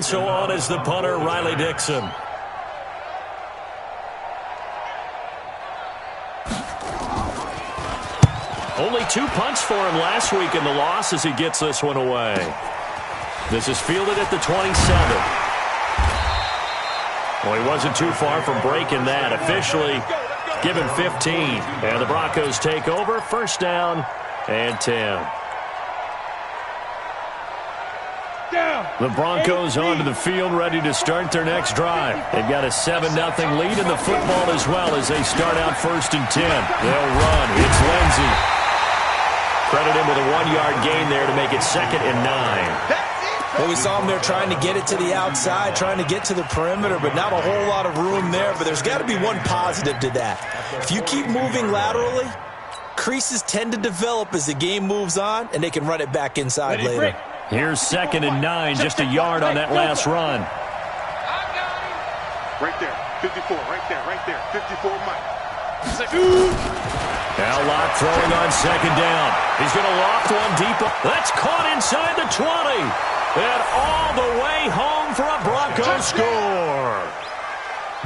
so on is the punter, Riley Dixon. Only 2 punts for him last week in the loss as he gets this one away. This is fielded at the 27. Well, he wasn't too far from breaking that. Officially given 15. And the Broncos take over. First down and 10. The Broncos onto the field, ready to start their next drive. They've got a 7-0 lead in the football as well as they start out 1st and 10. They'll run. It's Lindsey. Credit him with a 1-yard gain there to make it 2nd and 9. Well, we saw him there trying to get it to the outside, trying to get to the perimeter, but not a whole lot of room there. But there's got to be one positive to that. If you keep moving laterally, creases tend to develop as the game moves on, and they can run it back inside later. Here's 2nd and 9, just a yard on that last run. Right there, 54, right there, 54, Mike. Now Locke throwing on 2nd down. He's going to loft one deep. That's caught inside the 20. And all the way home for a Broncos score.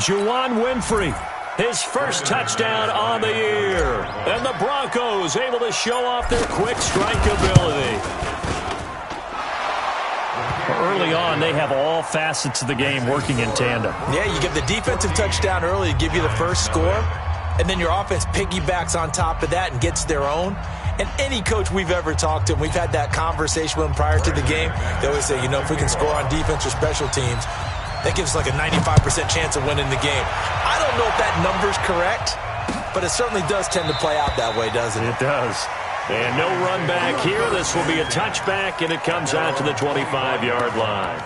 Juwann Winfree, his first touchdown on the year. And the Broncos able to show off their quick strike ability. Early on, they have all facets of the game working in tandem. Yeah, you get the defensive touchdown early to give you the first score, and then your offense piggybacks on top of that and gets their own. And any coach we've ever talked to, and we've had that conversation with them prior to the game, they always say, you know, if we can score on defense or special teams, that gives us like a 95% chance of winning the game. I don't know if that number's correct, but it certainly does tend to play out that way, doesn't it? It does. And no run back here. This will be a touchback, and it comes out to the 25-yard line.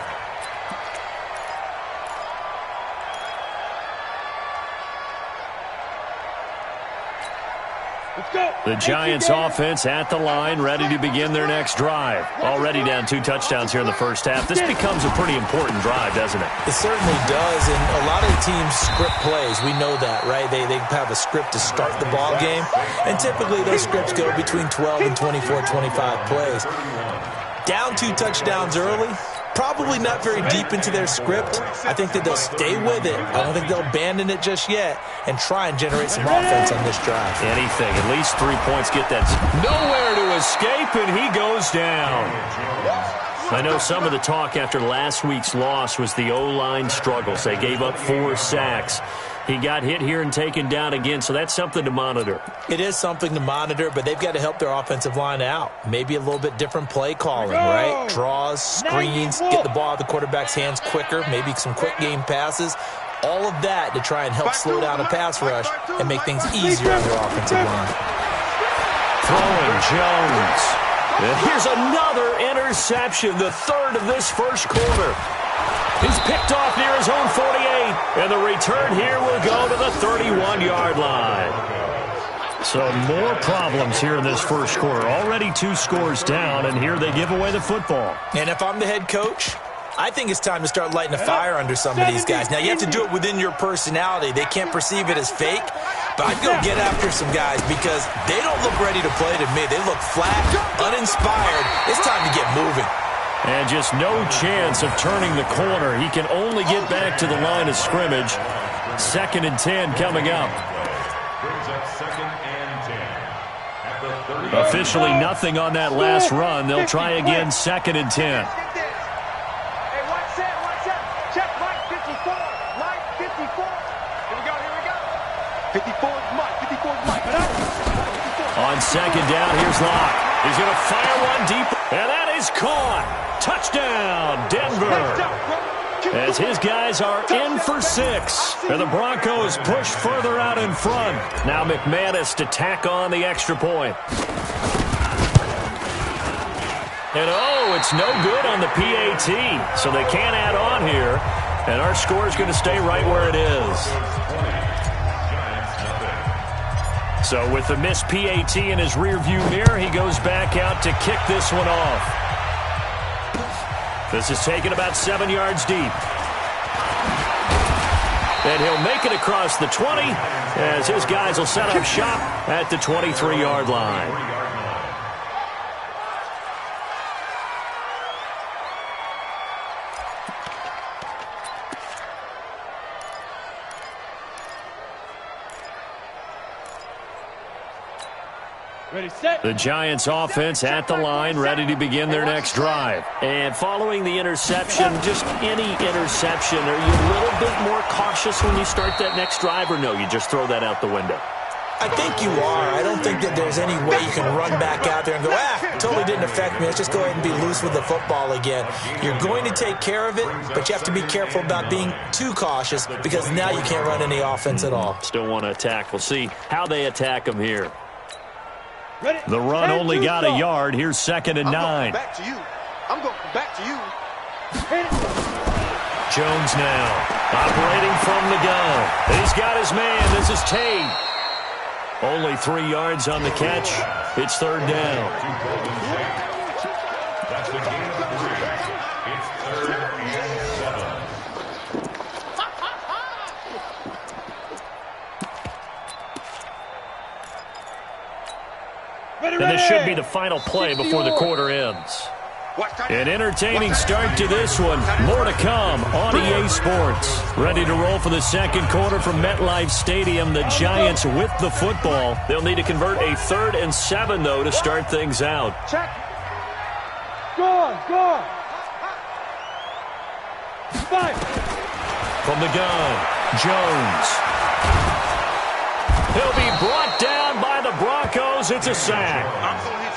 The Giants offense at the line, ready to begin their next drive. Already down 2 touchdowns here in the first half. This becomes a pretty important drive, doesn't it? It certainly does, and a lot of teams script plays. We know that, right? They have a script to start the ball game, and typically those scripts go between 12 and 24, 25 plays. Down 2 touchdowns early, probably not very deep into their script. I think that they'll stay with it. I don't think they'll abandon it just yet and try and generate some offense on this drive. Anything. At least 3 points. Get that. Nowhere to escape, and he goes down. I know some of the talk after last week's loss was the O-line struggles. They gave up 4 sacks. He got hit here and taken down again, so that's something to monitor. It is something to monitor, but they've got to help their offensive line out. Maybe a little bit different play calling, right? Draws, screens, get the ball out of the quarterback's hands quicker, maybe some quick game passes. All of that to try and help slow down a pass rush and make things easier on their offensive line. Throwing Jones. And here's another interception, the 3rd of this first quarter. He's picked off near his own 48, and the return here will go to the 31-yard line. So more problems here in this first quarter. Already 2 scores down, and here they give away the football. And if I'm the head coach, I think it's time to start lighting a fire under some of these guys. Now, you have to do it within your personality. They can't perceive it as fake, but I'd go get after some guys because they don't look ready to play to me. They look flat, uninspired. It's time to get moving. And just no chance of turning the corner. He can only get back to the line of scrimmage. 2nd and 10 coming up. Officially nothing on that last run. They'll try again, 2nd and 10. Hey, watch that. Check Mike 54. Mike 54. Here we go. 54 is Mike. On 2nd down, here's Locke. He's going to fire one deep, and that is caught. Touchdown, Denver. As his guys are in for 6. And the Broncos push further out in front. Now McManus to tack on the extra point. And it's no good on the PAT. So they can't add on here. And our score is going to stay right where it is. So with the missed PAT in his rearview mirror, he goes back out to kick this one off. This is taken about 7 yards deep. And he'll make it across the 20 as his guys will set up shop at the 23-yard line. The Giants offense at the line, ready to begin their next drive. And following the interception, just any interception, are you a little bit more cautious when you start that next drive, or no, you just throw that out the window? I think you are. I don't think that there's any way you can run back out there and go, totally didn't affect me. Let's just go ahead and be loose with the football again. You're going to take care of it, but you have to be careful about being too cautious because now you can't run any offense at all. Still want to attack. We'll see how they attack them here. The run only got a yard. Here's 2nd and 9. Back to you. I'm going back to you. Jones now operating from the gun. He's got his man. This is Tate. Only 3 yards on the catch. It's 3rd down. That's the game of 3. It's 3rd and 7. And this should be the final play before the quarter ends. An entertaining start to this one. More to come on EA Sports. Ready to roll for the second quarter from MetLife Stadium. The Giants with the football. They'll need to convert a 3rd and 7, though, to start things out. Check. Go on. 5. From the gun, Jones. He'll be brought down by the Broncos. It's a sack.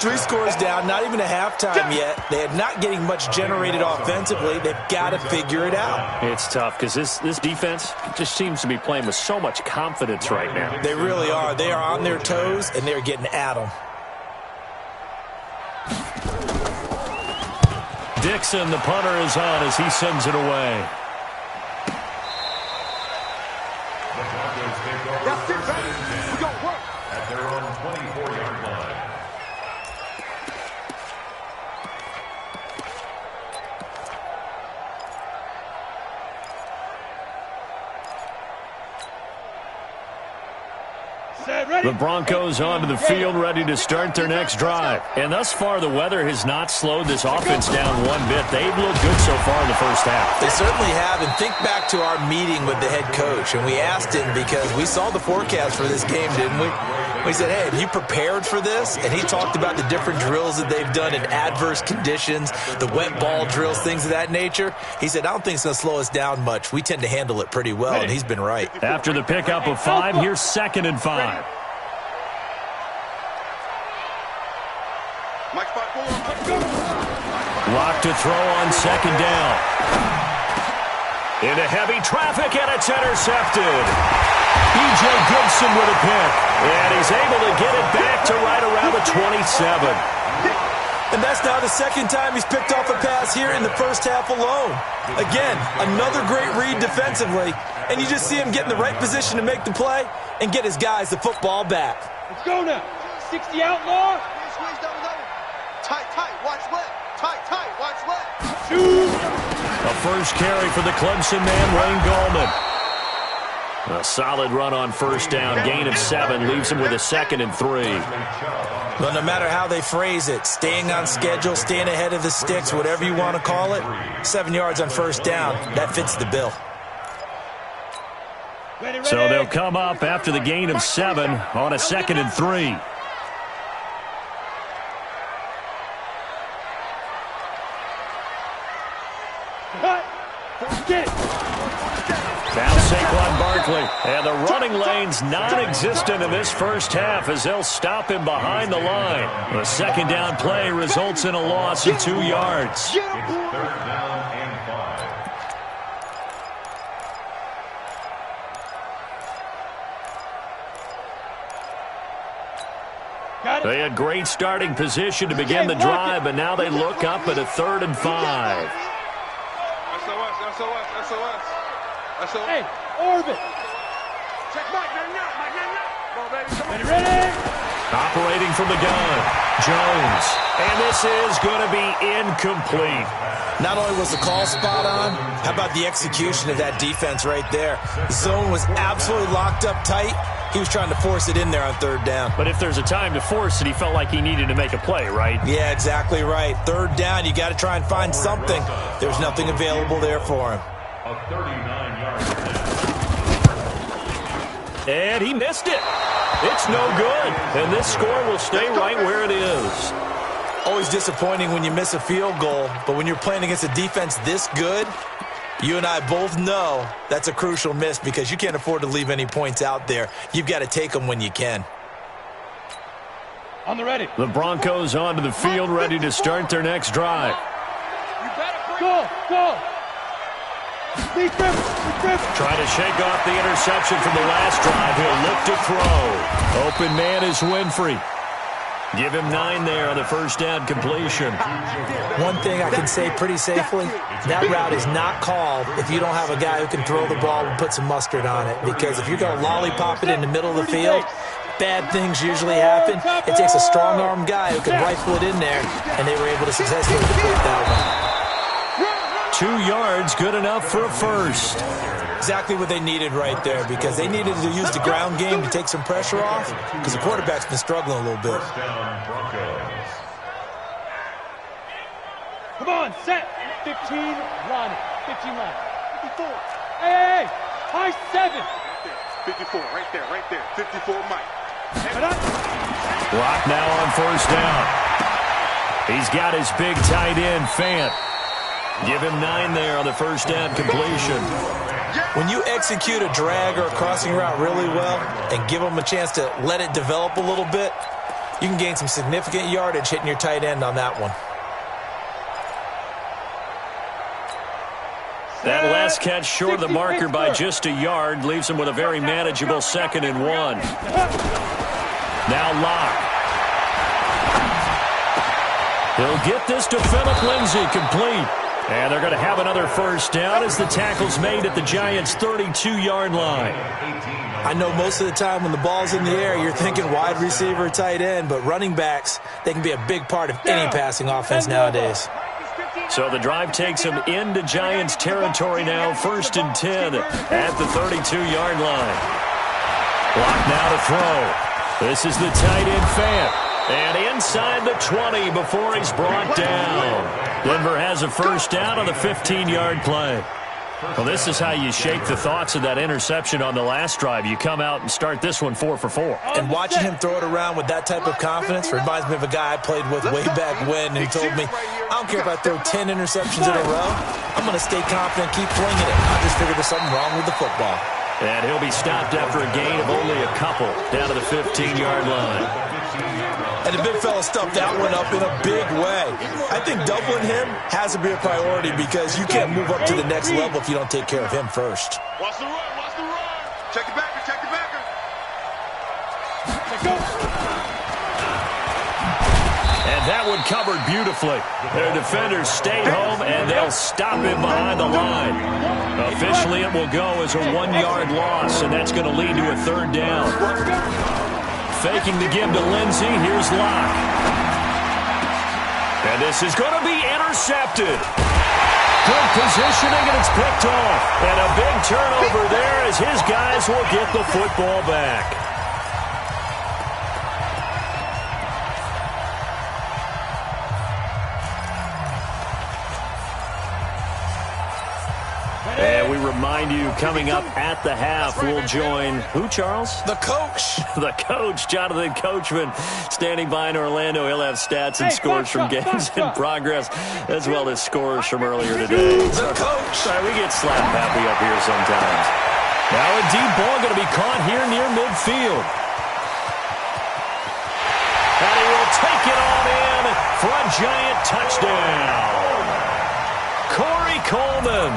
3 scores down, not even a halftime yet. They are not getting much generated offensively. They've got to figure it out. It's tough because this defense just seems to be playing with so much confidence right now. They really are. They are on their toes, and they're getting at them. Dixon, the punter, is on as he sends it away. That's it, baby. We gon' work. At their own 24-yard line. The Broncos onto the field, ready to start their next drive. And thus far, the weather has not slowed this offense down one bit. They've looked good so far in the first half. They certainly have. And think back to our meeting with the head coach. And we asked him because we saw the forecast for this game, didn't we? We said, hey, have you prepared for this? And he talked about the different drills that they've done in adverse conditions, the wet ball drills, things of that nature. He said, I don't think it's going to slow us down much. We tend to handle it pretty well, and he's been right. After the pickup of 5, here's 2nd and 5. Mike 5-4. Lock to throw on 2nd down. Into heavy traffic, and it's intercepted. E.J. Gibson with a pick, and he's able to get it back to right around the 27. And that's now the 2nd time he's picked off a pass here in the first half alone. Again, another great read defensively, and you just see him get in the right position to make the play and get his guys the football back. Let's go now. 60 outlaw. Squeeze down the tight, watch left. Tight, watch left. Shoot. A first carry for the Clemson man, Wayne Gallman. A solid run on 1st down, gain of 7, leaves him with a 2nd and 3. Well, no matter how they phrase it, staying on schedule, staying ahead of the sticks, whatever you want to call it, 7 yards on 1st down, that fits the bill. So they'll come up after the gain of 7 on a 2nd and 3. Now Saquon Barkley, and the running lane's non-existent in this first half as they'll stop him behind the line. The 2nd down play results in a loss of 2 yards. It's 3rd down and 5. They had great starting position to begin the drive, but now they look up at a 3rd and 5. Hey, orbit. Check Mike, Come on, baby. Ready? Operating from the gun, Jones. And this is going to be incomplete. Not only was the call spot on, how about the execution of that defense right there? The zone was absolutely locked up tight. He was trying to force it in there on 3rd down. But if there's a time to force it, he felt like he needed to make a play, right? Yeah, exactly right. 3rd down, you got to try and find something. There's nothing available there for him. A 39-yard And he missed it. It's no good. And this score will stay right where it is. Always disappointing when you miss a field goal, but when you're playing against a defense this good, you and I both know that's a crucial miss because you can't afford to leave any points out there. You've got to take them when you can. On the ready. The Broncos onto the field, ready to start their next drive. You better go. Trying to shake off the interception from the last drive. He'll look to throw. Open man is Winfrey. Give him 9 there on the first down completion. One thing I can say pretty safely, that route is not called if you don't have a guy who can throw the ball and put some mustard on it. Because if you're going to lollipop it in the middle of the field, bad things usually happen. It takes a strong-arm guy who can rifle it in there, and they were able to successfully complete that one. 2 yards, good enough for a first. Exactly what they needed right there because they needed to use the ground game to take some pressure off because the quarterback's been struggling a little bit. First down, Broncos. Come on, set. 15, line it. 15 line. 54. Hey, high 7. 54, right there. 54, Mike. Block now on first down. He's got his big tight end, Fant. Give him 9 there on the first down completion. When you execute a drag or a crossing route really well and give them a chance to let it develop a little bit, you can gain some significant yardage hitting your tight end on that one. That last catch short of the marker by just a yard leaves him with a very manageable 2nd and 1. Now Locke. He'll get this to Phillip Lindsay, complete. And they're going to have another first down as the tackle's made at the Giants' 32-yard line. I know most of the time when the ball's in the air, you're thinking wide receiver, tight end, but running backs, they can be a big part of any passing offense nowadays. So the drive takes him into Giants territory now, 1st and 10 at the 32-yard line. Block now to throw. This is the tight end, Fant. And inside the 20 before he's brought down. Denver has a first down on the 15-yard play. Well, this is how you shake the thoughts of that interception on the last drive. You come out and start this one 4 for 4. And watching him throw it around with that type of confidence reminds me of a guy I played with way back when, and he told me, I don't care if I throw 10 interceptions in a row. I'm going to stay confident, keep flinging it. I just figured there's something wrong with the football. And he'll be stopped after a gain of only a couple down to the 15-yard line. And the big fella stuffed that one up in a big way. I think doubling him has to be a priority because you can't move up to the next level if you don't take care of him first. Watch the run. Check the backer. And that one covered beautifully. Their defenders stayed home, and they'll stop him behind the line. Officially, it will go as a 1-yard loss, and that's going to lead to a 3rd down. Faking the give to Lindsay. Here's Locke. And this is going to be intercepted. Good positioning, and it's picked off. And a big turnover there as his guys will get the football back. And we remind you, coming up at the half, we'll join who, Charles? The coach. The coach, Jonathan Coachman, standing by in Orlando. He'll have stats and scores from games in progress, as well as scores from earlier today. The coach. Sorry, we get slap happy up here sometimes. Now a deep ball going to be caught here near midfield. And he will take it on in for a Giant touchdown. Corey Coleman.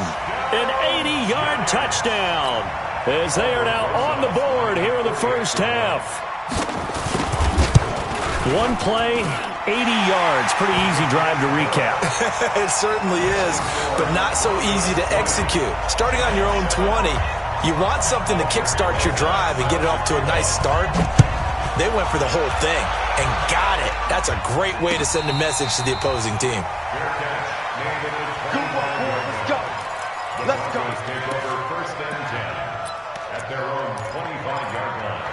An 80-yard touchdown as they are now on the board here in the first half. One play, 80 yards. Pretty easy drive to recap. It certainly is, but not so easy to execute. Starting on your own 20, you want something to kickstart your drive and get it off to a nice start. They went for the whole thing and got it. That's a great way to send a message to the opposing team. Let's go. Take over 1st and 10 at their own 25-yard line.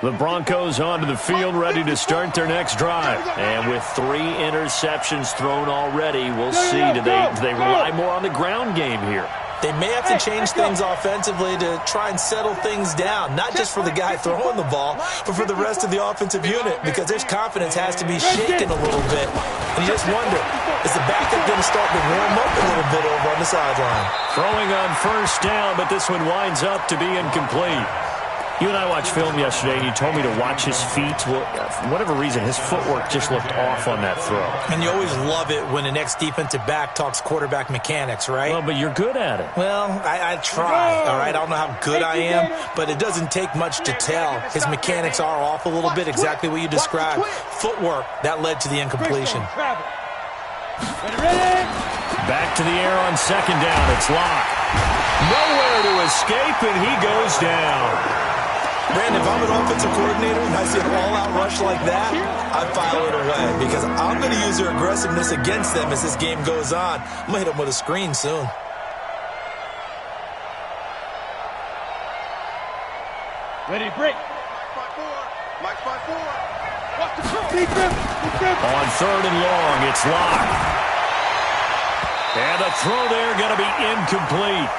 The Broncos onto the field, ready to start their next drive. And with 3 interceptions thrown already, we'll see. Do they rely more on the ground game here? They may have to change things offensively to try and settle things down, not just for the guy throwing the ball, but for the rest of the offensive unit, because their confidence has to be shaken a little bit. And you just wonder, is the backup going to start to warm up a little bit over on the sideline? Throwing on first down, but this one winds up to be incomplete. You and I watched film yesterday, and you told me to watch his feet. Well, for whatever reason, his footwork just looked off on that throw. And you always love it when the next defensive back talks quarterback mechanics, right? Well, but you're good at it. Well, I try, all right? I don't know how good I am, but it doesn't take much to tell. His mechanics are off a little bit, exactly what you described. Footwork, that led to the incompletion. Back to the air on second down. It's Locke. Nowhere to escape, and he goes down. Brandon, if I'm an offensive coordinator and I see an all-out rush like that, I file it away because I'm going to use their aggressiveness against them as this game goes on. I'm going to hit them with a screen soon. Ready, break. Mike 5-4. Watch the throw. On third and long, it's Locke. And the throw there going to be incomplete.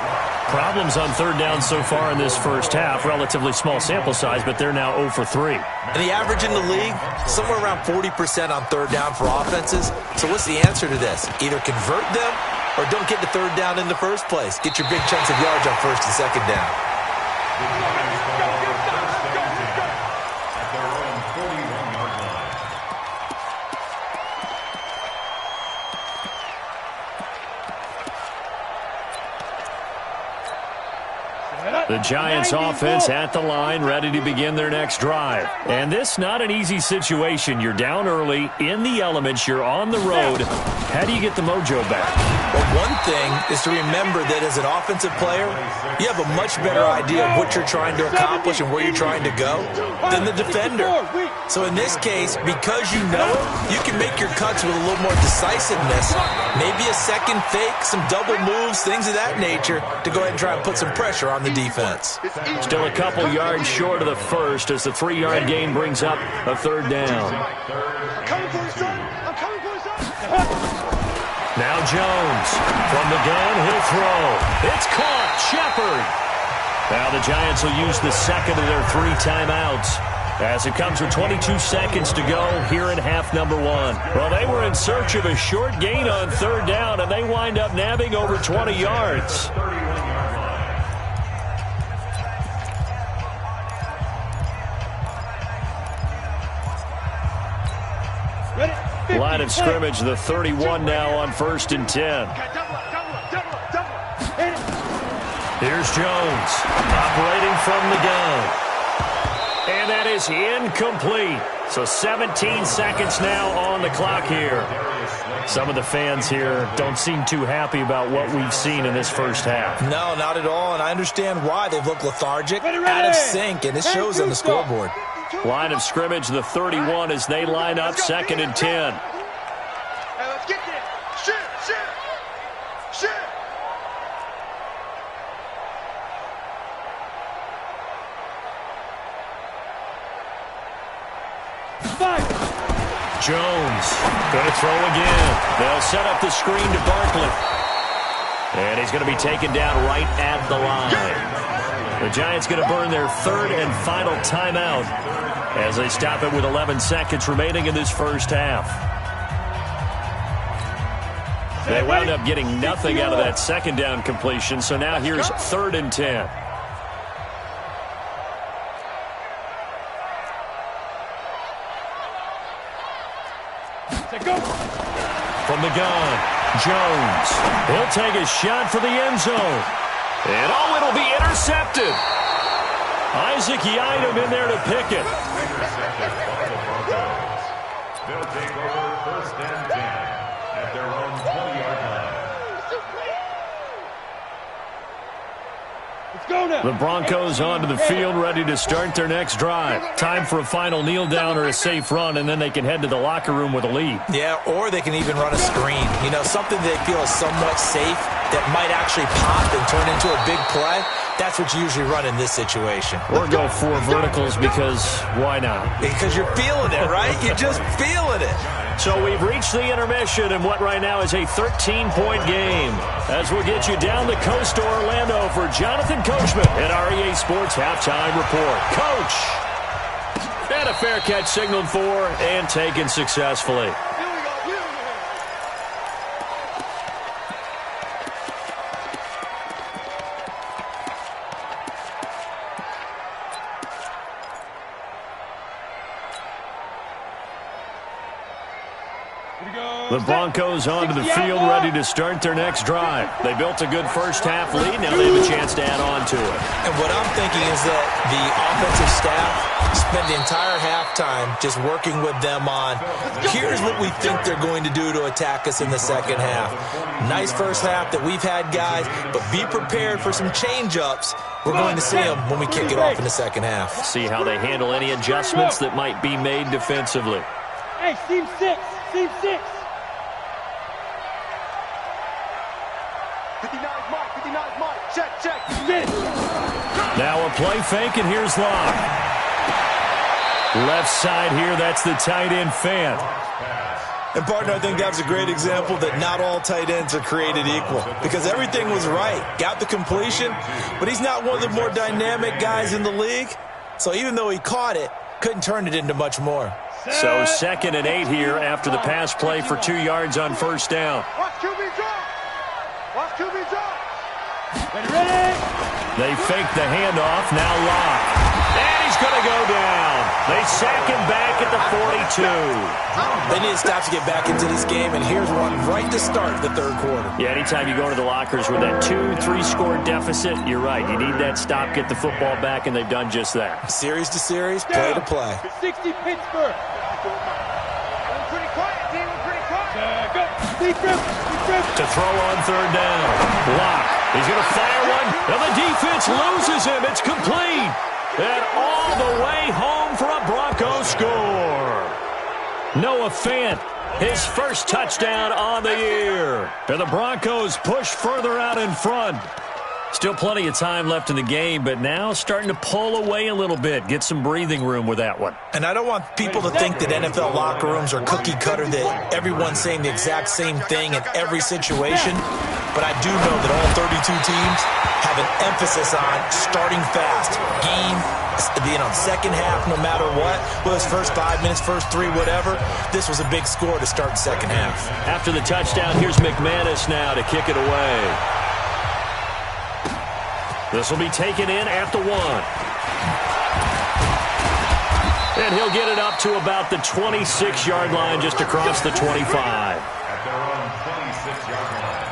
Problems on third down so far in this first half. Relatively small sample size, but they're now 0 for 3. And the average in the league, somewhere around 40% on third down for offenses. So what's the answer to this? Either convert them or don't get the third down in the first place. Get your big chunks of yards on first and second down. The Giants offense at the line, ready to begin their next drive. And this not an easy situation. You're down early, in the elements, you're on the road. How do you get the mojo back? Well, one thing is to remember that as an offensive player, you have a much better idea of what you're trying to accomplish and where you're trying to go than the defender. So in this case, because you know it, you can make your cuts with a little more decisiveness. Maybe a second fake, some double moves, things of that nature to go ahead and try and put some pressure on the defense. Still a couple yards short of the first as the 3-yard gain brings up a third down. I'm coming for you, son. I'm coming for you, son. Now Jones from the gun, he'll throw. It's caught. Shepard. Now the Giants will use the second of their 3 timeouts as it comes with 22 seconds to go here in half number 1. Well, they were in search of a short gain on third down, and they wind up nabbing over 20 yards. Line of scrimmage, the 31 now on 1st and 10. Here's Jones, operating from the gun. And that is incomplete. So 17 seconds now on the clock here. Some of the fans here don't seem too happy about what we've seen in this first half. No, not at all, and I understand why. They've looked lethargic, out of sync, and it shows on the scoreboard. Line of scrimmage, the 31 as they line up 2nd and 10. Hey, let's get there. Shoot. Jones going to throw again. They'll set up the screen to Barkley. And he's going to be taken down right at the line. The Giants going to burn their 3rd and final timeout as they stop it with 11 seconds remaining in this first half. They wound up getting nothing out of that second down completion, so now here's 3rd and 10. From the gun, Jones. He'll take a shot for the end zone. And it'll be intercepted. Isaac Yiadom in there to pick it. They'll take over 1st and 10 at their own 20-yard line. Let's go now. The Broncos onto the field, ready to start their next drive. Time for a final kneel down or a safe run, and then they can head to the locker room with a lead. Yeah, or they can even run a screen. You know, something they feel is somewhat safe that might actually pop and turn into a big play. That's what you usually run in this situation. Or go 4 verticals because why not? Because you're feeling it, right? You're just feeling it. So we've reached the intermission in what right now is a 13-point game. As we'll get you down the coast to Orlando for Jonathan Coachman at REA Sports Halftime Report. Coach! And a fair catch signaled for and taken successfully. The Broncos onto the field, ready to start their next drive. They built a good first-half lead. Now they have a chance to add on to it. And what I'm thinking is that the offensive staff spent the entire halftime just working with them on, here's what we think they're going to do to attack us in the second half. Nice first half that we've had, guys, but be prepared for some change-ups. We're going to see them when we kick it off in the second half. See how they handle any adjustments that might be made defensively. Hey, team 6, team 6. 59's Mike, 59's Mike. Check. Now a play fake, and here's Locke. Left side here, that's the tight end Fant. And, partner, I think that was a great example that not all tight ends are created equal because everything was right. Got the completion, but he's not one of the more dynamic guys in the league. So even though he caught it, couldn't turn it into much more. So 2nd and 8 here after the pass play for 2 yards on first down. Watch QB drop. Watch QB drop. Ready? They fake the handoff, now Locke. And he's going to go down. They sack him back at the 42. They need to stop to get back into this game, and here's one right to start the third quarter. Yeah, anytime you go to the lockers with that 2-3 score deficit, you're right. You need that stop, get the football back, and they've done just that. Series to series, play to play. 60 Pittsburgh. We're pretty quiet, team. We're pretty quiet. Go. Deep rip. To throw on third down. Locke. He's going to fire one, and the defense loses him. It's complete. And all the way home for a Broncos score. Noah Fant, his first touchdown on the year. And the Broncos push further out in front. Still plenty of time left in the game, but now starting to pull away a little bit. Get some breathing room with that one. And I don't want people to think that NFL locker rooms are cookie cutter, that everyone's saying the exact same thing in every situation. But I do know that all 32 teams have an emphasis on starting fast. Second half, no matter what. Whether it's first 5 minutes, first 3, whatever. This was a big score to start the second half. After the touchdown, here's McManus now to kick it away. This will be taken in at the 1. And he'll get it up to about the 26-yard line, just across the 25. At their own 26-yard line.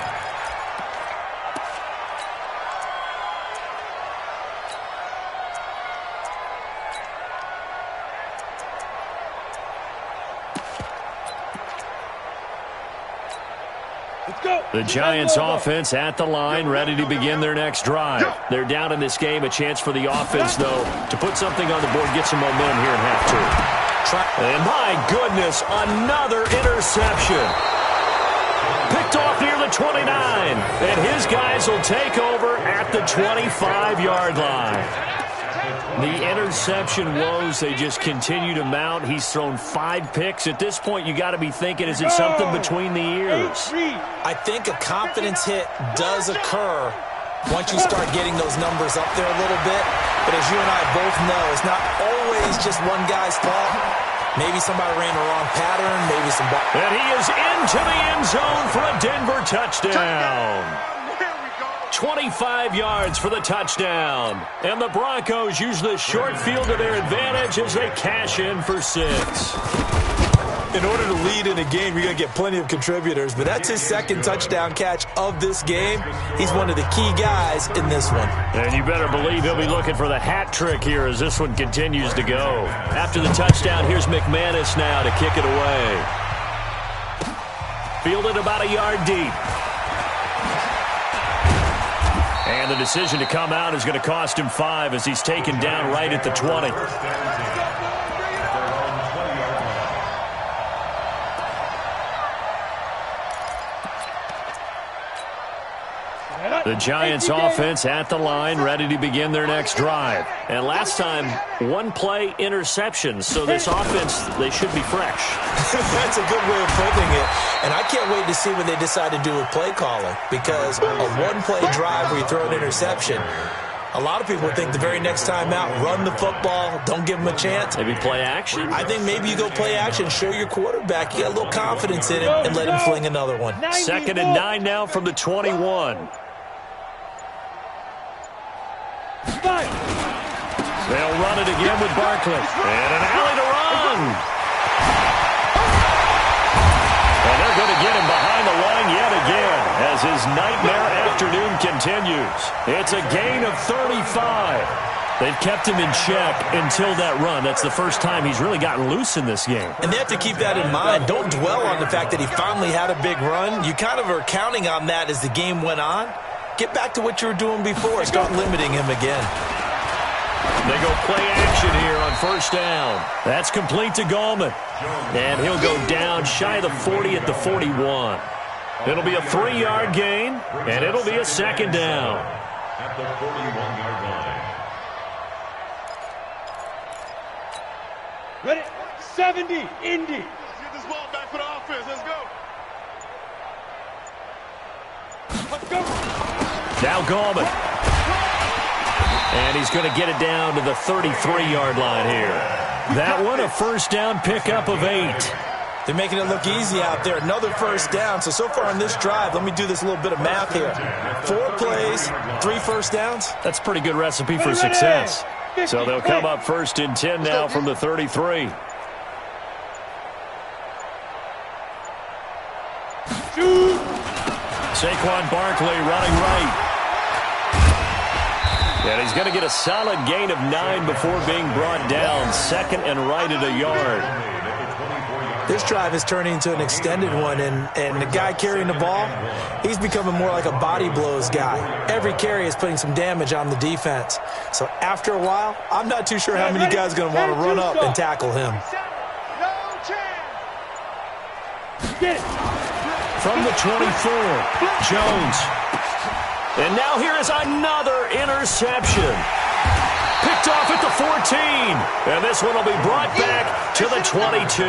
The Giants offense at the line, ready to begin their next drive. They're down in this game. A chance for the offense, though, to put something on the board, get some momentum here in half 2. And my goodness, another interception. Picked off near the 29. And his guys will take over at the 25-yard line. The interception woes, they just continue to mount. He's thrown 5 picks. At this point, you got to be thinking, is it something between the ears? I think a confidence hit does occur once you start getting those numbers up there a little bit. But as you and I both know, it's not always just one guy's fault. Maybe somebody ran the wrong pattern. Maybe somebody... And he is into the end zone for a Denver touchdown. 25 yards for the touchdown. And the Broncos use the short field to their advantage as they cash in for 6. In order to lead in a game, you're going to get plenty of contributors, but that's his second touchdown catch of this game. He's one of the key guys in this one. And you better believe he'll be looking for the hat trick here as this one continues to go. After the touchdown, here's McManus now to kick it away. Fielded about a yard deep. And the decision to come out is going to cost him 5 as he's taken down right at the 20. The Giants offense at the line, ready to begin their next drive. And last time, one play interception. So this offense, they should be fresh. That's a good way of putting it. And I can't wait to see what they decide to do with play calling. Because a one-play drive where you throw an interception, a lot of people think the very next time out, run the football, don't give them a chance. Maybe play action? I think maybe you go play action, show your quarterback you got a little confidence in him, and let him fling another one. 2nd and 9 now from the 21. They'll run it again with Barkley. And an alley to run. And they're going to get him behind the line yet again as his nightmare afternoon continues. It's a gain of 35. They've kept him in check until that run. That's the first time he's really gotten loose in this game. And they have to keep that in mind. Don't dwell on the fact that he finally had a big run. You kind of are counting on that as the game went on. Get back to what you were doing before. Start limiting him again. They go play action here on first down. That's complete to Gallman. And he'll go down shy of the 40 at the 41. It'll be a 3-yard gain, and it'll be a 2nd down. At the 41-yard line. Ready? 70, Indy. Get this ball back for the offense. Let's go. Let's go. Now Gallman. And he's going to get it down to the 33-yard line here. That one, a first down pickup of 8. They're making it look easy out there. Another first down. So far in this drive, let me do this little bit of math here. 4 plays, 3 first downs. That's a pretty good recipe for success. So they'll come up 1st and 10 now from the 33. Saquon Barkley running right. And he's going to get a solid gain of 9 before being brought down. 2nd and right at a yard. This drive is turning into an extended one, and the guy carrying the ball, he's becoming more like a body blows guy. Every carry is putting some damage on the defense. So after a while, I'm not too sure how many guys are going to want to run up and tackle him. Get it. From the 24, Jones. And now here is another interception. Picked off at the 14. And this one will be brought back to the 22.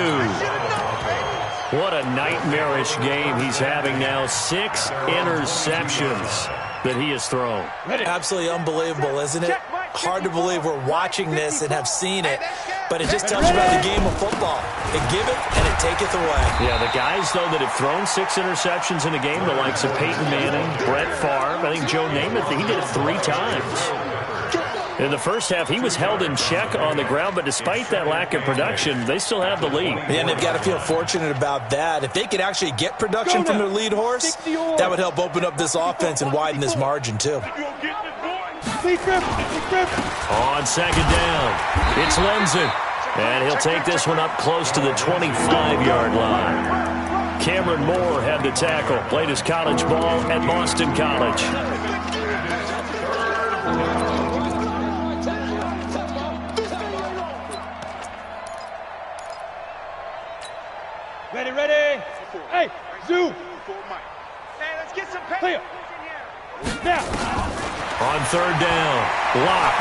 What a nightmarish game he's having now. 6 interceptions that he has thrown. Absolutely unbelievable, isn't it? Hard to believe we're watching this and have seen it. But it just tells you about the game of football. It giveth and it taketh away. Yeah, the guys, though, that have thrown 6 interceptions in a game, the likes of Peyton Manning, Brett Favre, I think Joe Namath, he did it 3 times. In the first half, he was held in check on the ground, but despite that lack of production, they still have the lead. And they've got to feel fortunate about that. If they could actually get production from their lead horse, that would help open up this offense and widen this margin, too. On 2nd down, it's Lenzen. And he'll take this one up close to the 25-yard line. Cameron Moore had the tackle, played his college ball at Boston College. Ready. Hey, Zoo. Hey, let's get some Clear. Now. On 3rd down, Locke.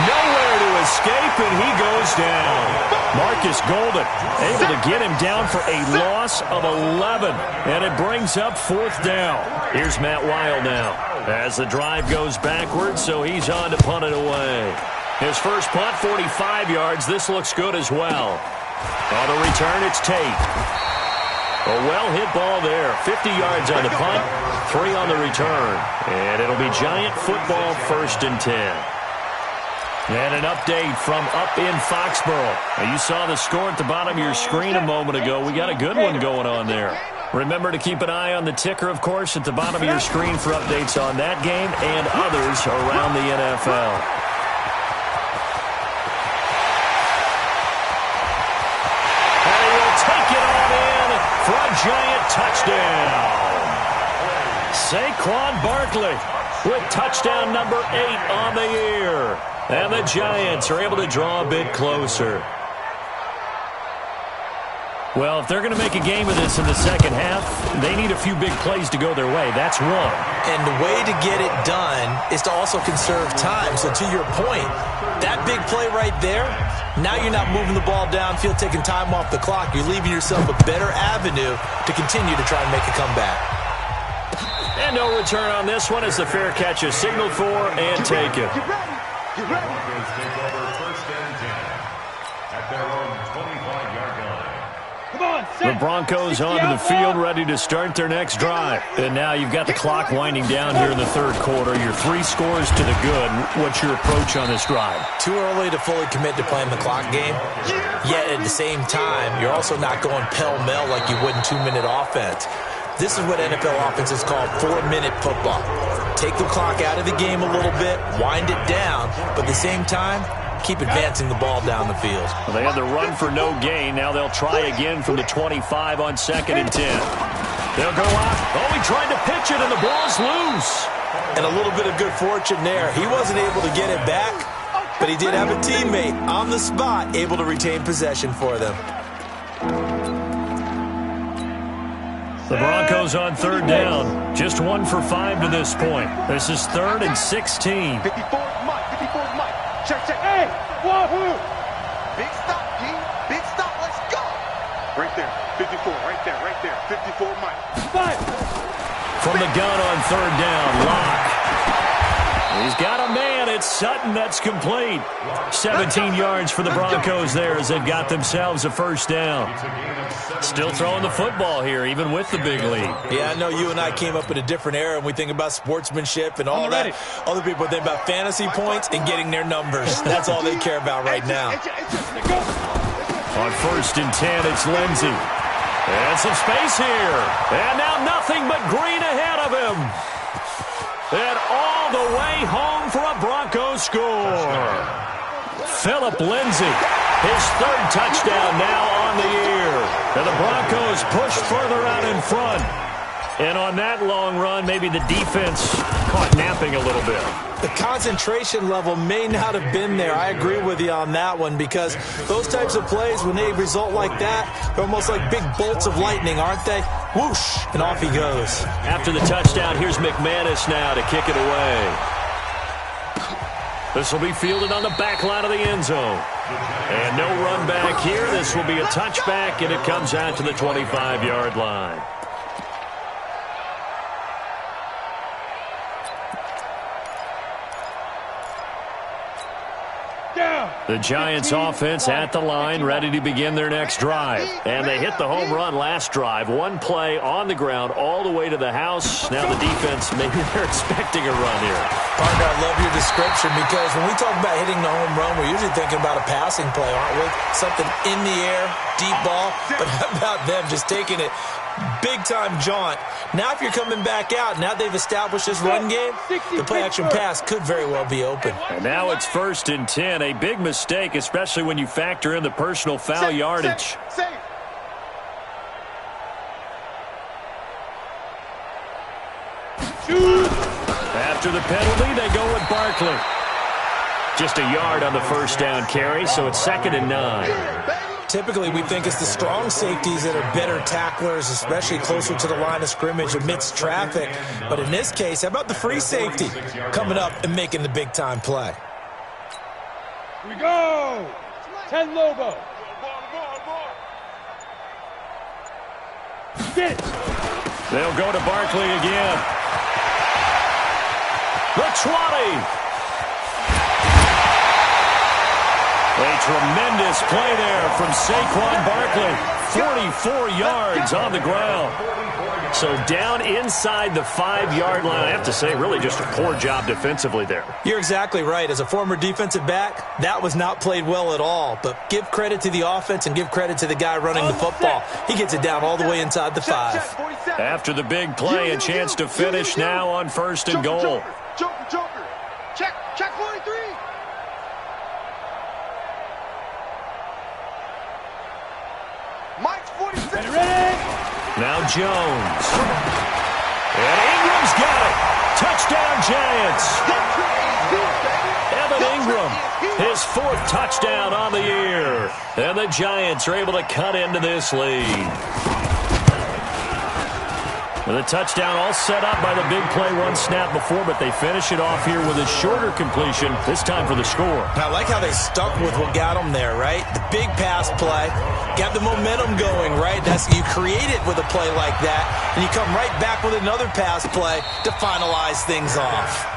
Nowhere to escape, and he goes down. Marcus Golden able to get him down for a loss of 11, and it brings up 4th down. Here's Matt Weil now as the drive goes backwards, so he's on to punt it away. His first punt, 45 yards. This looks good as well. On the return, it's Tate. A well-hit ball there. 50 yards on the punt, 3 on the return. And it'll be Giant football 1st and 10. And an update from up in Foxborough. Now, you saw the score at the bottom of your screen a moment ago. We got a good one going on there. Remember to keep an eye on the ticker, of course, at the bottom of your screen for updates on that game and others around the NFL. And he will take it on in for a Giant touchdown. Saquon Barkley with touchdown number 8 on the year. And the Giants are able to draw a bit closer. Well, if they're going to make a game of this in the second half, they need a few big plays to go their way. That's one. And the way to get it done is to also conserve time. So to your point, that big play right there, now you're not moving the ball downfield, taking time off the clock. You're leaving yourself a better avenue to continue to try and make a comeback. And no return on this one as the fair catch is signaled for and taken. The Broncos take over first and 10 at their own 25-yard line. The Broncos onto the field, ready to start their next drive. And now you've got the clock winding down here in the third quarter. Your 3 scores to the good. What's your approach on this drive? Too early to fully commit to playing the clock game. Yet at the same time, you're also not going pell-mell like you would in 2-minute offense. This is what NFL offenses call 4-minute football. Take the clock out of the game a little bit, wind it down, but at the same time, keep advancing the ball down the field. Well, they had the run for no gain. Now they'll try again from the 25 on 2nd and 10. They'll go out. Oh, he tried to pitch it, and the ball's loose. And a little bit of good fortune there. He wasn't able to get it back, but he did have a teammate on the spot able to retain possession for them. The Broncos on 3rd down. Just 1 for 5 to this point. This is 3rd and 16. 54 Mike. 54 Mike. Check. Hey, wahoo! Big stop, G. Big stop. Let's go. Right there. 54. Right there. 54 Mike. 5. From the gun on 3rd down, Locke. He's got a man. It's Sutton. That's complete. 17 yards for the Broncos there as they've got themselves a first down. Still throwing the football here, even with the big lead. Yeah, I know you and I came up in a different era, and we think about sportsmanship and all that. Other people think about fantasy points and getting their numbers. That's all they care about right now. On 1st and 10, it's Lindsey. And some space here. And now nothing but green ahead of him. And all the way home for a Broncos score. Phillip Lindsay, his 3rd touchdown now on the year. And the Broncos push further out in front. And on that long run, maybe the defense caught napping a little bit. The concentration level may not have been there. I agree with you on that one because those types of plays, when they result like that, they're almost like big bolts of lightning, aren't they? Whoosh, and off he goes. After the touchdown, here's McManus now to kick it away. This will be fielded on the back line of the end zone. And no run back here. This will be a touchback, and it comes out to the 25-yard line. The Giants offense at the line, ready to begin their next drive. And they hit the home run last drive. 1 play on the ground all the way to the house. Now the defense, maybe they're expecting a run here. Partner, I love your description because when we talk about hitting the home run, we're usually thinking about a passing play, aren't we? Something in the air, deep ball. But how about them just taking it big-time jaunt? Now if you're coming back out, now they've established this run game, the play-action pass could very well be open. And now it's 1st and 10. A big mistake, especially when you factor in the personal foul yardage. After the penalty, they go with Barkley. Just a yard on the first down carry, so it's 2nd and 9. Typically, we think it's the strong safeties that are better tacklers, especially closer to the line of scrimmage amidst traffic. But in this case, how about the free safety coming up and making the big-time play? Here we go. 10 Lobo. Get it. They'll go to Barkley again. The 20. A tremendous play there from Saquon Barkley. 44 yards on the ground. So down inside the 5-yard line. I have to say, really just a poor job defensively there. You're exactly right. As a former defensive back, that was not played well at all. But give credit to the offense and give credit to the guy running the football. He gets it down all the way inside the 5. After the big play, a chance to finish now on 1st and goal. Joker. Check 43. Mike's 47. Ready? Now Jones. And Ingram's got it. Touchdown, Giants. Evan Ingram, his 4th touchdown on the year. And the Giants are able to cut into this lead. The touchdown all set up by the big play one snap before, but they finish it off here with a shorter completion, this time for the score. I like how they stuck with what got them there, right? The big pass play, got the momentum going, right? You create it with a play like that, and you come right back with another pass play to finalize things off.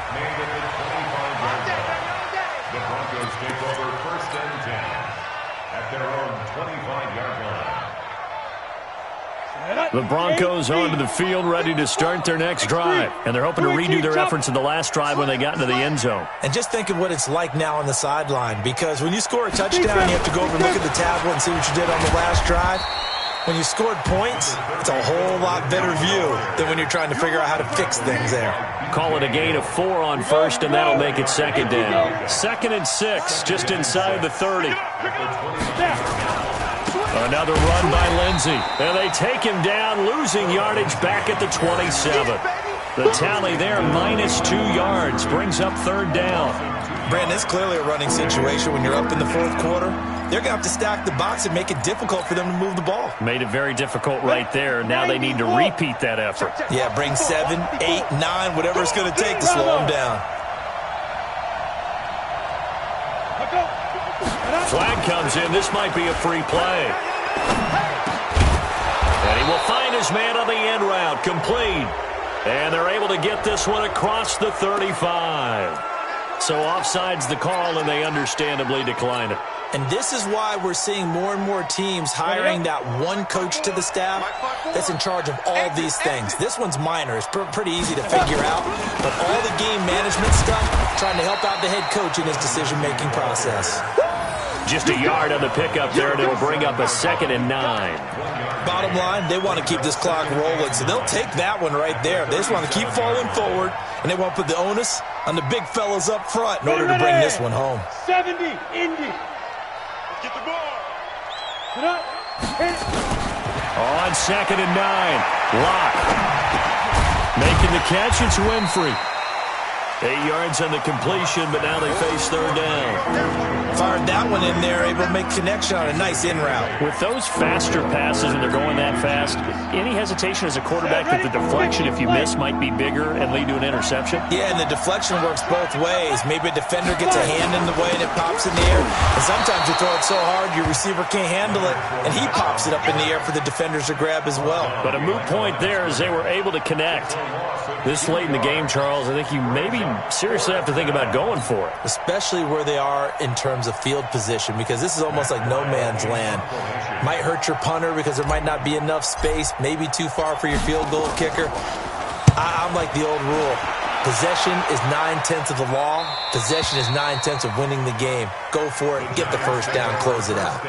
The Broncos take over 1st and 10 at their own 25-yard line. The Broncos onto the field, ready to start their next drive. And they're hoping to redo their efforts in the last drive when they got into the end zone. And just think of what it's like now on the sideline, because when you score a touchdown, you have to go over and look at the tablet and see what you did on the last drive. When you scored points, it's a whole lot better view than when you're trying to figure out how to fix things there. Call it a gain of 4 on first, and that'll make it 2nd down. 2nd and 6, just inside the 30. Another run by Lindsey. And they take him down, losing yardage back at the 27. The tally there, -2 yards, brings up 3rd down. Brandon, it's clearly a running situation when you're up in the 4th quarter. They're going to have to stack the box and make it difficult for them to move the ball. Made it very difficult right there. Now they need to repeat that effort. Yeah, bring 7, 8, 9, whatever it's going to take to slow them down. Flag comes in. This might be a free play. And he will find his man on the end route. Complete. And they're able to get this one across the 35. So offside's the call, and they understandably decline it. And this is why we're seeing more and more teams hiring that one coach to the staff that's in charge of all these things. This one's minor. It's pretty easy to figure out. But all the game management stuff, trying to help out the head coach in his decision-making process. Just a yard on the pickup there, and it'll bring up a 2nd and 9. Bottom line, they want to keep this clock rolling, so they'll take that one right there. They just want to keep falling forward, and they want to put the onus on the big fellas up front in order to bring this one home. 70, Indy. Get the ball. Put up. Hit. On 2nd and 9, Locke making the catch. It's Winfrey. 8 yards on the completion, but now they face 3rd down. Fired that one in there, able to make connection on a nice in route. With those faster passes and they're going that fast, any hesitation as a quarterback that the deflection, if you miss, might be bigger and lead to an interception? Yeah, and the deflection works both ways. Maybe a defender gets a hand in the way and it pops in the air. And sometimes you throw it so hard your receiver can't handle it, and he pops it up in the air for the defenders to grab as well. But a moot point there as they were able to connect. This late in the game, Charles, I think you maybe seriously have to think about going for it. Especially where they are in terms of field position, because this is almost like no man's land. Might hurt your punter because there might not be enough space, maybe too far for your field goal kicker. I'm like the old rule. Possession is 9/10 of the law. Possession is 9/10 of winning the game. Go for it, get the first down, close it out.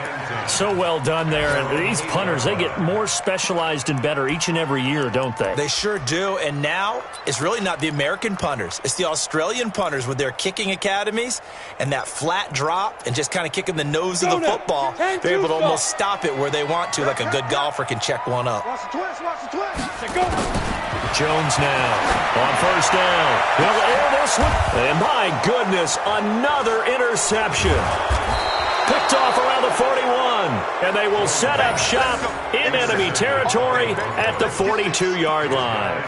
So well done there. And these punters, they get more specialized and better each and every year, don't they? They sure do. And now it's really not the American punters. It's the Australian punters with their kicking academies and that flat drop and just kind of kicking the nose of the football. They're able to almost stop it where they want to, like a good golfer can check one up. Watch the twist, watch the twist. Go. Jones now on 1st down. He'll air this one. And my goodness, another interception. Picked off around the 41. And they will set up shop in enemy territory at the 42-yard line.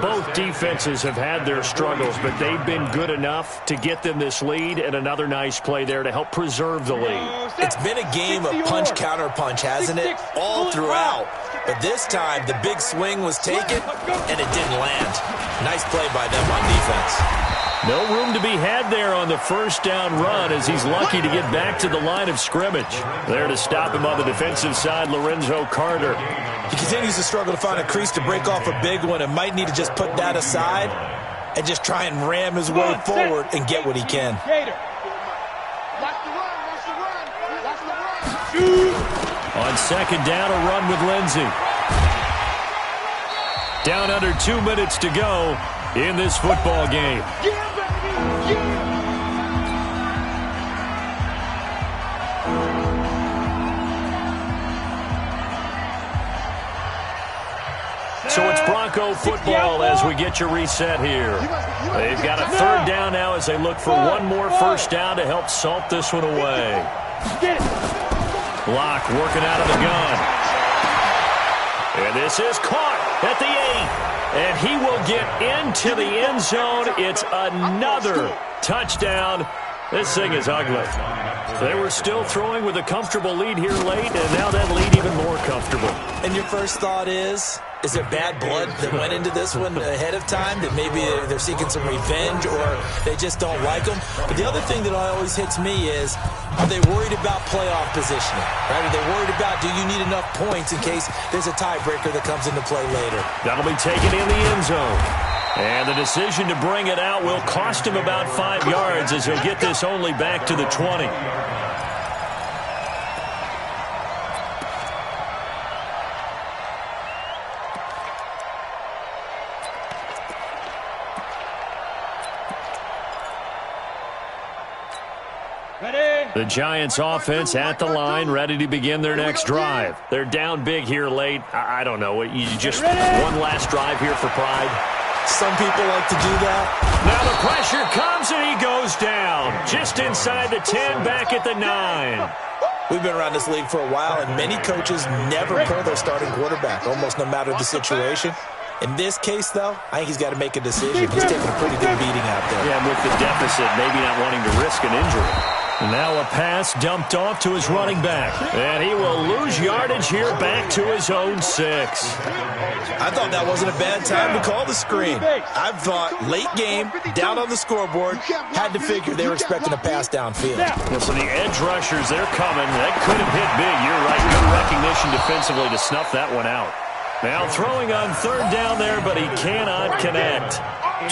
Both defenses have had their struggles, but they've been good enough to get them this lead, and another nice play there to help preserve the lead. It's been a game of punch-counter-punch, hasn't it? All throughout. But this time, the big swing was taken, and it didn't land. Nice play by them on defense. No room to be had there on the 1st down run as he's lucky to get back to the line of scrimmage. There to stop him on the defensive side, Lorenzo Carter. He continues to struggle to find a crease to break off a big one and might need to just put that aside and just try and ram his way forward and get what he can. On 2nd down, a run with Lindsey. Down under 2 minutes to go in this football game. So it's Bronco football as we get your reset here. They've got a third down now as they look for one more first down to help salt this one away. Block working out of the gun. And this is caught at the 8. And he will get into the end zone. It's another touchdown. This thing is ugly. They were still throwing with a comfortable lead here late, and now that lead even more comfortable. And your first thought is there bad blood that went into this one ahead of time, that maybe they're seeking some revenge or they just don't like them? But the other thing that always hits me is, are they worried about playoff positioning? Right? Are they worried about, do you need enough points in case there's a tiebreaker that comes into play later? That'll be taken in the end zone. And the decision to bring it out will cost him about 5 yards as he'll get this only back to the 20. The Giants offense at the line, ready to begin their next drive. They're down big here late. I don't know. You just one last drive here for pride. Some people like to do that. Now the pressure comes and he goes down. Just inside the 10, back at the 9. We've been around this league for a while, and many coaches never pull their starting quarterback, almost no matter the situation. In this case, though, I think he's got to make a decision. He's taking a pretty good beating out there. Yeah, with the deficit, maybe not wanting to risk an injury. Now a pass dumped off to his running back. And he will lose yardage here back to his own 6. I thought that wasn't a bad time to call the screen. I thought late game, down on the scoreboard, had to figure they were expecting a pass downfield. Well, so the edge rushers, they're coming. That could have hit big. You're right. Good recognition defensively to snuff that one out. Now throwing on third down there, but he cannot connect.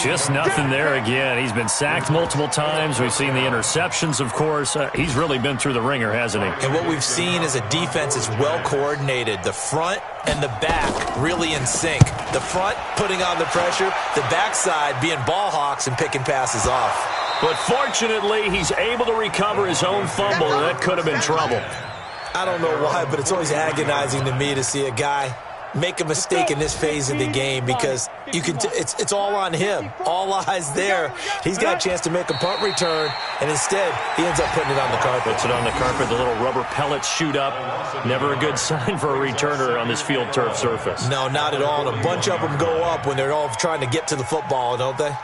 Just nothing there again. He's been sacked multiple times. We've seen the interceptions, of course. He's really been through the ringer, hasn't he? And what we've seen is a defense that's well-coordinated. The front and the back really in sync. The front putting on the pressure, the backside being ball hawks and picking passes off. But fortunately, he's able to recover his own fumble. That could have been trouble. I don't know why, but it's always agonizing to me to see a guy make a mistake in this phase of the game, because you can it's all on him. All eyes there. He's got a chance to make a punt return, and instead he ends up putting it on the carpet. Puts it on the carpet. The little rubber pellets shoot up. Never a good sign for a returner on this field turf surface. No, not at all. And a bunch of them go up when they're all trying to get to the football, don't they?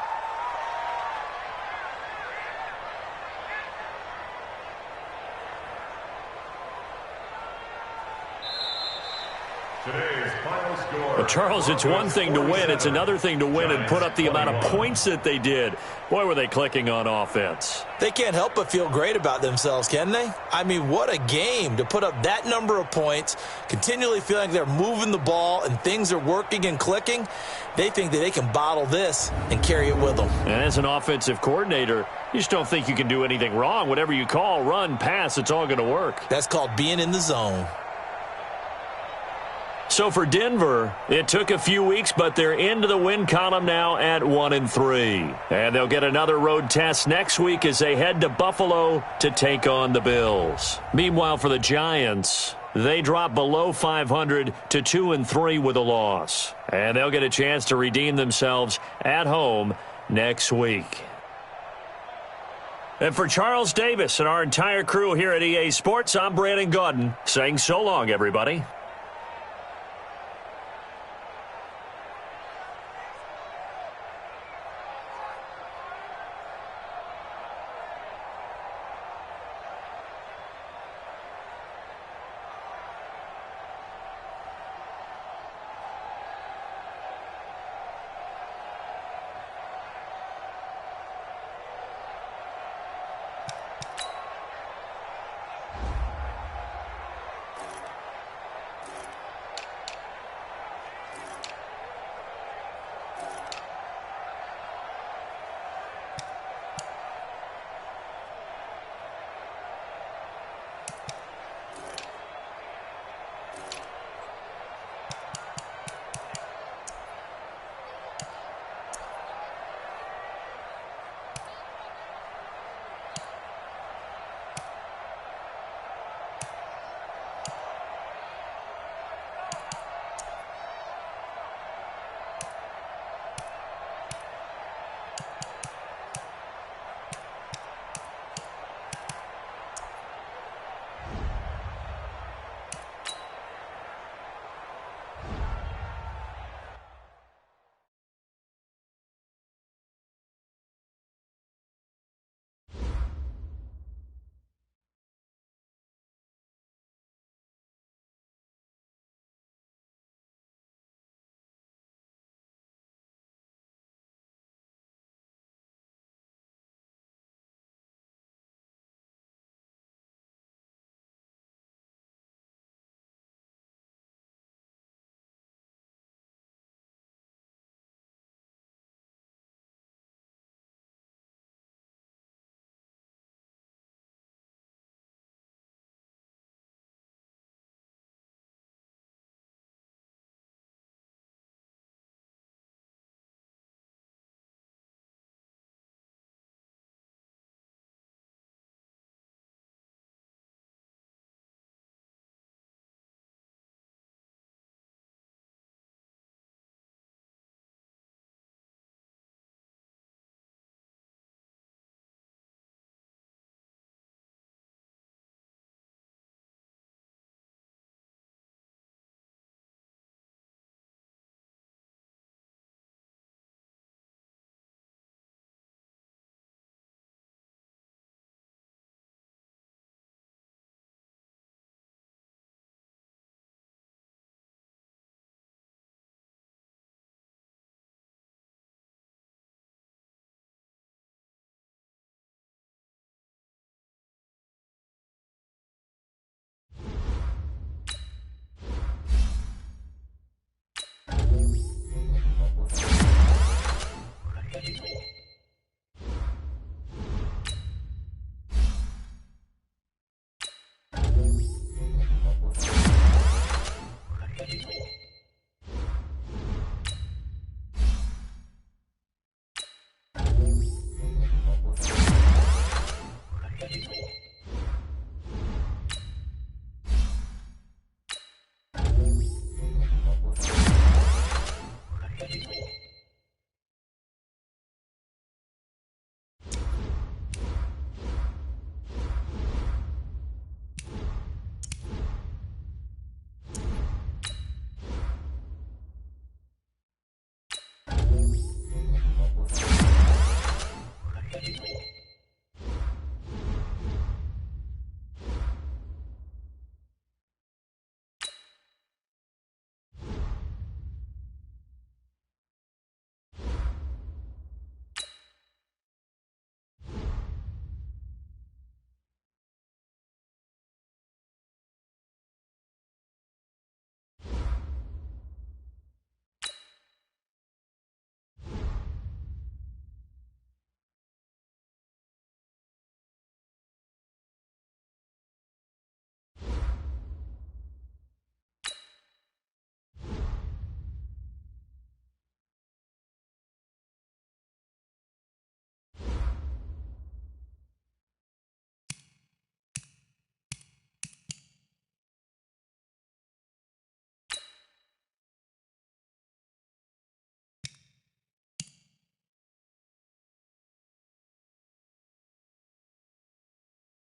Well, Charles, it's one thing to win. It's another thing to win and put up the amount of points that they did. Boy, were they clicking on offense. They can't help but feel great about themselves, can they? I mean, what a game to put up that number of points, continually feeling they're moving the ball and things are working and clicking. They think that they can bottle this and carry it with them. And as an offensive coordinator, you just don't think you can do anything wrong. Whatever you call, run, pass, it's all going to work. That's called being in the zone. So for Denver, it took a few weeks, but they're into the win column now at 1-3. And they'll get another road test next week as they head to Buffalo to take on the Bills. Meanwhile, for the Giants, they drop below 500 to 2-3 with a loss. And they'll get a chance to redeem themselves at home next week. And for Charles Davis and our entire crew here at EA Sports, I'm Brandon Gaudin saying so long, everybody.